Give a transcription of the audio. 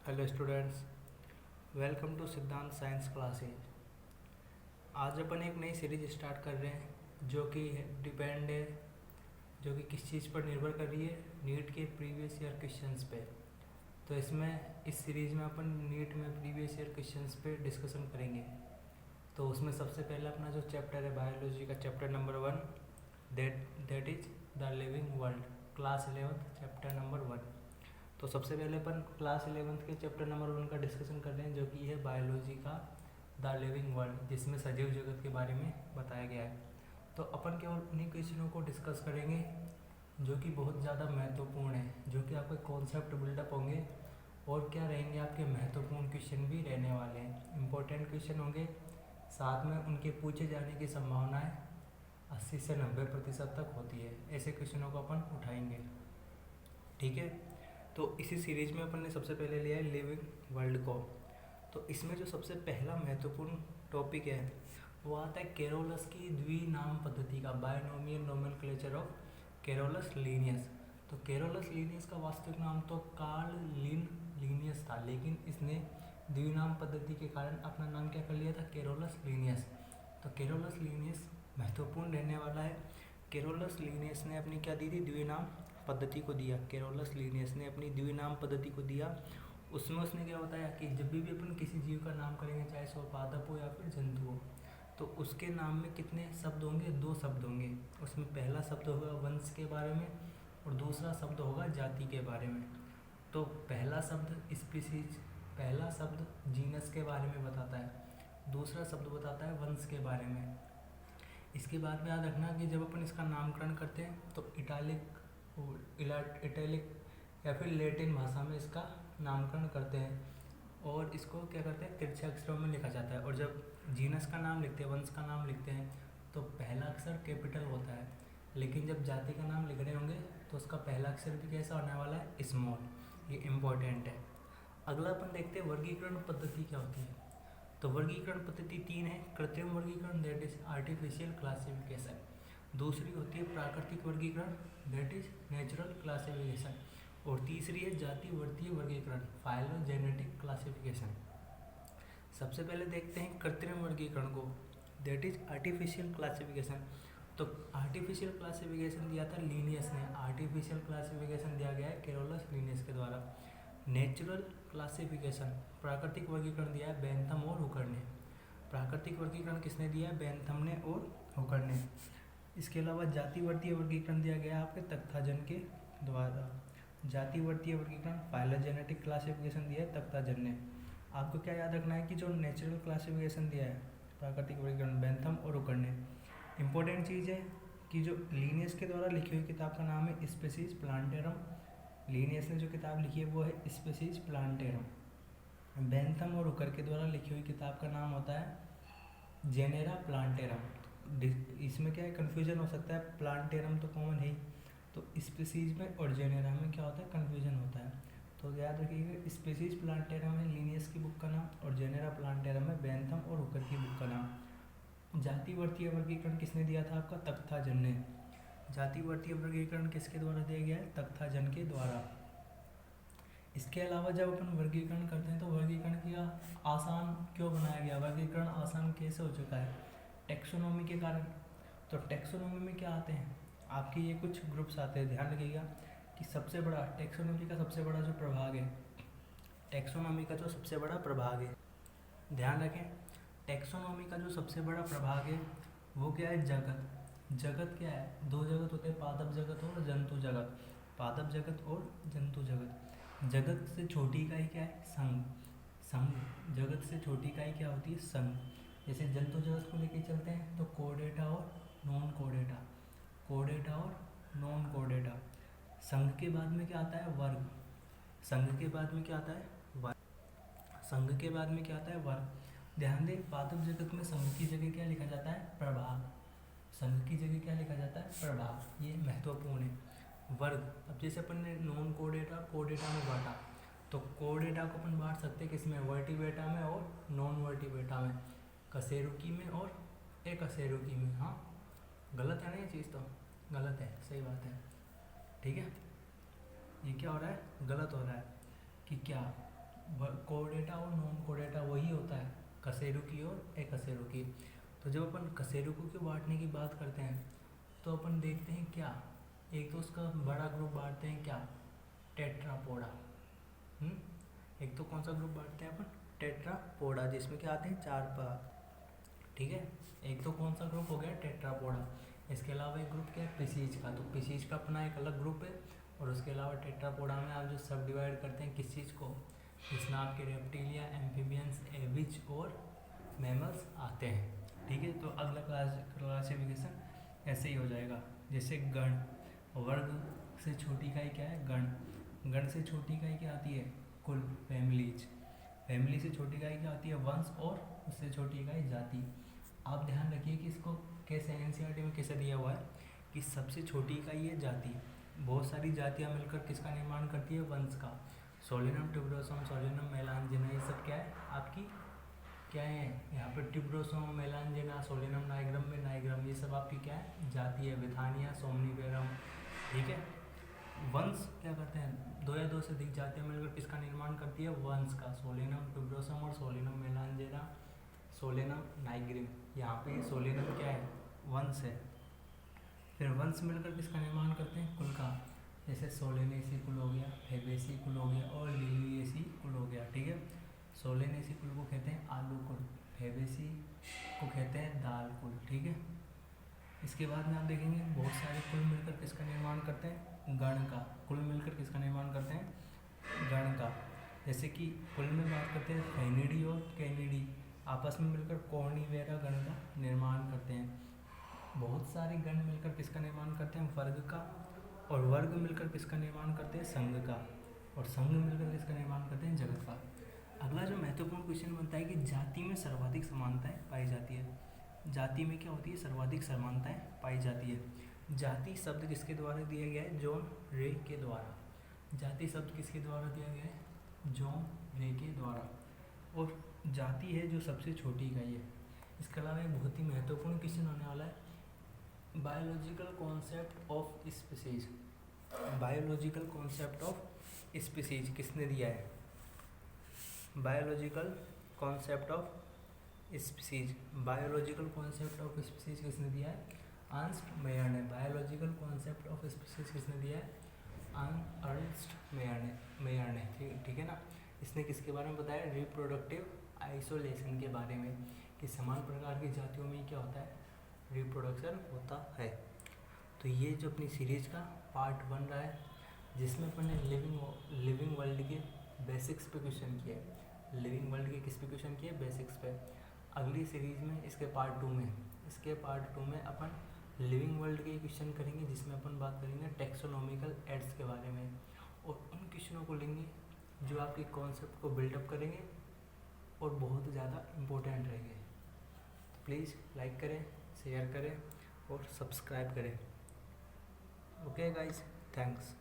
Hello students, welcome to सिद्धांत science classes. आज अपन एक नई सीरीज स्टार्ट कर रहे हैं जो कि डिपेंड है, जो कि किस चीज़ पर निर्भर कर रही है, नीट के प्रीवियस ईयर क्वेश्चंस पे। तो इस सीरीज़ में अपन नीट में प्रीवियस ईयर क्वेश्चंस पे डिस्कशन करेंगे। तो उसमें सबसे पहले अपना जो चैप्टर है बायोलॉजी का chapter number 1, that is the living world, class 11 chapter number 1। तो सबसे पहले अपन क्लास 11 के चैप्टर नंबर 1 का डिस्कशन कर रहे हैं, जो कि है बायोलॉजी का द लिविंग वर्ल्ड, जिसमें सजीव जगत के बारे में बताया गया है। तो अपन केवल उन्हीं क्वेश्चनों को डिस्कस करेंगे जो कि बहुत ज़्यादा महत्वपूर्ण है, जो कि आपके कॉन्सेप्ट बिल्डअप होंगे और क्या रहेंगे, आपके महत्वपूर्ण क्वेश्चन भी रहने वाले हैं, इंपॉर्टेंट क्वेश्चन होंगे। साथ में उनके पूछे जाने की संभावनाएँ 80 से 90% तक होती है। ऐसे क्वेश्चनों को अपन उठाएंगे, ठीक है। तो इसी सीरीज में अपन ने सबसे पहले लिया है लिविंग वर्ल्ड को। तो इसमें जो सबसे पहला महत्वपूर्ण टॉपिक है वो आता है कैरोलस की द्विनाम पद्धति का, binomial nomenclature of Carolus Linnaeus. तो कैरोलस लीनियस का वास्तविक नाम तो कार्ल लीनियस था, लेकिन इसने द्विनाम पद्धति के कारण अपना नाम क्या कर लिया था, कैरोलस लीनियस। तो कैरोलस लीनियस महत्वपूर्ण रहने वाला है। कैरोलस लीनियस ने अपनी क्या दी थी, द्विनाम पद्धति को दिया। कैरोलस लीनियस ने अपनी द्विनाम पद्धति को दिया। उसमें उसने क्या बताया कि जब भी अपन किसी जीव का नाम करेंगे, चाहे सो पादप हो या फिर जंतु हो, तो उसके नाम में कितने शब्द होंगे, 2 शब्द होंगे। उसमें पहला शब्द होगा वंश के बारे में और दूसरा शब्द होगा जाति के बारे में। तो पहला शब्द स्पीसीज, पहला शब्द जीनस के बारे में बताता है, दूसरा शब्द बताता है वंश के बारे में। इसके बाद में याद रखना कि जब अपन इसका नामकरण करते हैं तो इटालिक या फिर लैटिन भाषा में इसका नामकरण करते हैं और इसको क्या करते हैं, तिरछे अक्षरों में लिखा जाता है। और जब जीनस का नाम लिखते हैं, वंश का नाम लिखते हैं, तो पहला अक्षर कैपिटल होता है, लेकिन जब जाति का नाम लिख रहे होंगे तो उसका पहला अक्षर भी कैसा होने वाला है, स्मॉल। ये इम्पोर्टेंट है। अगला अपन देखते हैं वर्गीकरण पद्धति क्या होती है। तो वर्गीकरण पद्धति 3 है। कृत्रिम वर्गीकरण, दैट इज आर्टिफिशियल क्लासिफिकेशन। दूसरी होती है प्राकृतिक वर्गीकरण, दैट इज नेचुरल क्लासिफिकेशन। और तीसरी है जाति वर्तीय वर्गीकरण, फाइलोजेनेटिक क्लासिफिकेशन। सबसे पहले देखते हैं कृत्रिम वर्गीकरण को, दैट इज आर्टिफिशियल क्लासिफिकेशन। तो आर्टिफिशियल क्लासिफिकेशन दिया था लीनियस ने, आर्टिफिशियल क्लासिफिकेशन दिया गया है कैरोलस लीनियस के द्वारा। नेचुरल क्लासिफिकेशन, प्राकृतिक वर्गीकरण दिया है बेंथम और हुकर ने। प्राकृतिक वर्गीकरण किसने दिया है, बेंथम ने और हुकर ने। इसके अलावा जाति वर्तीय वर्गीकरण दिया गया आपके तख्ताजन के द्वारा। जाति वर्तीय वर्गीकरण फाइलोजेनेटिक क्लासिफिकेशन दिया है तख्ताजन ने। आपको क्या याद रखना है कि जो नेचुरल क्लासिफिकेशन दिया है प्राकृतिक वर्गीकरण बेंथम और हुकर ने। इंपॉर्टेंट चीज़ है कि जो लीनियस के द्वारा लिखी हुई किताब का नाम है स्पीसीज प्लांटेरम। लीनियस ने जो किताब लिखी है वो है स्पीसीज प्लांटेरम। बेंथम और हुकर के द्वारा लिखी हुई किताब का नाम होता है जेनेरा प्लांटेरम। इसमें क्या है, कन्फ्यूजन हो सकता है, प्लांटेरम तो कॉमन है ही, तो स्पीसीज में और जेनेरा में क्या होता है, कन्फ्यूजन होता है। तो याद रखिएगा, स्पीसीज प्लांटेरम है लीनियस की बुक का नाम और जेनेरा प्लांटेरम है बेंथम और हुकर की बुक का नाम। जाति वर्तीय वर्गीकरण किसने दिया था, आपका तख्ताजन ने। जाति वर्तीय वर्गीकरण किसके द्वारा दिया गया है, तख्ताजन के द्वारा। इसके अलावा जब अपन वर्गीकरण करते हैं तो वर्गीकरण किया आसान क्यों बनाया गया, वर्गीकरण आसान कैसे हो चुका है, टेक्सोनोमी के कारण। तो टेक्सोनोमी में क्या आते हैं, आपके ये कुछ ग्रुप्स आते हैं, ध्यान रखिएगा कि सबसे बड़ा टेक्सोनोमी का सबसे बड़ा जो प्रभाग है, टेक्सोनोमी का जो सबसे बड़ा प्रभाग है, ध्यान रखें, टेक्सोनोमी का जो सबसे बड़ा प्रभाग है वो क्या है, जगत। जगत क्या है, 2 जगत होते हैं, पादप जगत और जंतु जगत। पादप जगत और जंतु जगत। जगत से छोटी इकाई क्या है, संघ। संघ, जगत से छोटी इकाई क्या होती है, संघ। जैसे जंतु जगत को लेके चलते हैं तो कोडेटा और नॉन कोडेटा, कोडेटा और नॉन कोडेटा। संघ के बाद में क्या आता है, वर्ग। संघ के बाद में क्या आता है, वर्ग। संघ के बाद में क्या आता है, वर्ग। ध्यान दें, पादप जगत में संघ की जगह क्या लिखा जाता है, प्रभाग। संघ की जगह क्या लिखा जाता है, प्रभाग। ये महत्वपूर्ण है। वर्ग, अब जैसे अपन ने नॉन कोडेटा कोडेटा में बांटा, तो कोडेटा को अपन बांट सकते हैं किसमें, वर्टिब्रेटा में और नॉन वर्टिब्रेटा में, कशेरुकी में और अकशेरुकी में। हाँ, गलत है ना ये चीज़, तो गलत है, सही बात है, ठीक है। ये क्या हो रहा है, गलत हो रहा है कि क्या, कोडेटा और नॉन कोडेटा वही होता है, कशेरुकी और एकशेरुकी। तो जब अपन कशेरुकी को बांटने की बात करते हैं तो अपन देखते हैं क्या, एक तो उसका बड़ा ग्रुप बांटते हैं क्या, टेट्रापोडा। एक तो कौन सा ग्रुप बांटते हैं अपन, टेट्रापोडा, जिसमें क्या आते हैं 4 पार्ट, ठीक है। एक तो कौन सा ग्रुप हो गया, टेट्रापोडा। इसके अलावा एक ग्रुप क्या है, पिसीज का, तो पिसीज का अपना एक अलग ग्रुप है। और उसके अलावा टेट्रापोडा में आप जो सब डिवाइड करते हैं किस चीज़ को, जिसमें आपके रेप्टिलिया, एम्फीबियंस, एविज और मैमल्स आते हैं, ठीक है। तो अगला क्लासिफिकेशन ऐसे ही हो जाएगा, जैसे गण, वर्ग से छोटी इकाई क्या है, गण। गण से छोटी इकाई क्या आती है, कुल, फैमिलीज। फैमिली से छोटी इकाई क्या आती है, वंश। और उससे छोटी इकाई जाति। आप ध्यान रखिए कि इसको कैसे एनसीईआरटी में कैसे दिया हुआ है कि सबसे छोटी इकाई है जाति, बहुत सारी जातियाँ मिलकर किसका निर्माण करती है, वंश का। सोलिनम, ट्यूबरोसम, सोलिनम, मेलांजिना, ये सब क्या है आपकी, क्या है यहाँ पर, ट्यूबरोसम, मेलांजिना, सोलिनम नाइग्रम में नाइग्रम, ये सब आपकी क्या है, जाति है। विथानिया, सोमनिफेरम, ठीक है। वंश क्या करते हैं, 2 या 2 से अधिक जातियाँ मिलकर किसका निर्माण करती है, वंश का। सोलिनम, ट्यूबरोसम और सोलिनम मेलांजिना, सोलिनम नाइग्रिम। यहाँ पे सोलिनम क्या है, वंश है। फिर वंश मिलकर किसका निर्माण करते हैं, कुल का। जैसे सोलेनेसी कुल हो गया, फेबेसी कुल हो गया और लिलिएसी कुल हो गया, ठीक है। सोलेनेसी कुल को कहते हैं आलू कुल, फेबेसी को कहते हैं दाल कुल, ठीक है। इसके बाद में आप देखेंगे बहुत सारे कुल मिलकर किसका निर्माण करते हैं, गण का। कुल मिलकर किसका निर्माण करते हैं, गण का। जैसे कि कुल में बात करते हैं फेनिडी और कैनिडी, आपस में मिलकर कॉर्निवेरा गण का निर्माण करते हैं। बहुत सारे गण मिलकर किसका निर्माण करते हैं, वर्ग का। और वर्ग मिलकर किसका निर्माण करते हैं, संघ का। और संघ मिलकर किसका निर्माण करते हैं, जगत का। अगला जो महत्वपूर्ण क्वेश्चन बनता है कि जाति में सर्वाधिक समानताएं पाई जाती है। जाति में क्या होती है, सर्वाधिक समानताएं पाई जाती है। जाति शब्द किसके द्वारा दिया गया है, जॉन रे के द्वारा। जाति शब्द किसके द्वारा दिया गया है, जॉन रे के द्वारा। और जाति है जो सबसे छोटी इकाई है। इसके अलावा एक बहुत ही महत्वपूर्ण क्वेश्चन होने वाला है, biological concept of species. Biological concept of species किसने दिया है, biological concept of species. Biological concept of species किसने दिया है, अर्नस्ट मेयर ने। बायोलॉजिकल कॉन्सेप्ट ऑफ स्पीसीज किसने दिया है, अर्नस्ट मेयर ने, ठीक है ना। इसने किसके बारे में बताया, रिप्रोडक्टिव आइसोलेशन के बारे में, कि समान प्रकार की जातियों में क्या होता है, रिप्रोडक्शन होता है। तो ये जो अपनी सीरीज का पार्ट 1 रहा है, जिसमें अपन ने लिविंग वर्ल्ड के बेसिक्स पे क्वेश्चन किए, लिविंग वर्ल्ड के किस पे क्वेश्चन किए, बेसिक्स पे। अगली सीरीज में इसके पार्ट 2 में अपन लिविंग वर्ल्ड के क्वेश्चन करेंगे, जिसमें अपन बात करेंगे टेक्सोनॉमिकल एड्स के बारे में, और उन क्वेश्चनों को लेंगे जो आपके कॉन्सेप्ट को बिल्डअप करेंगे और बहुत ज़्यादा इम्पोर्टेंट रहेंगे। तो प्लीज़ लाइक करें, शेयर करें और सब्सक्राइब करें। Okay guys, thanks.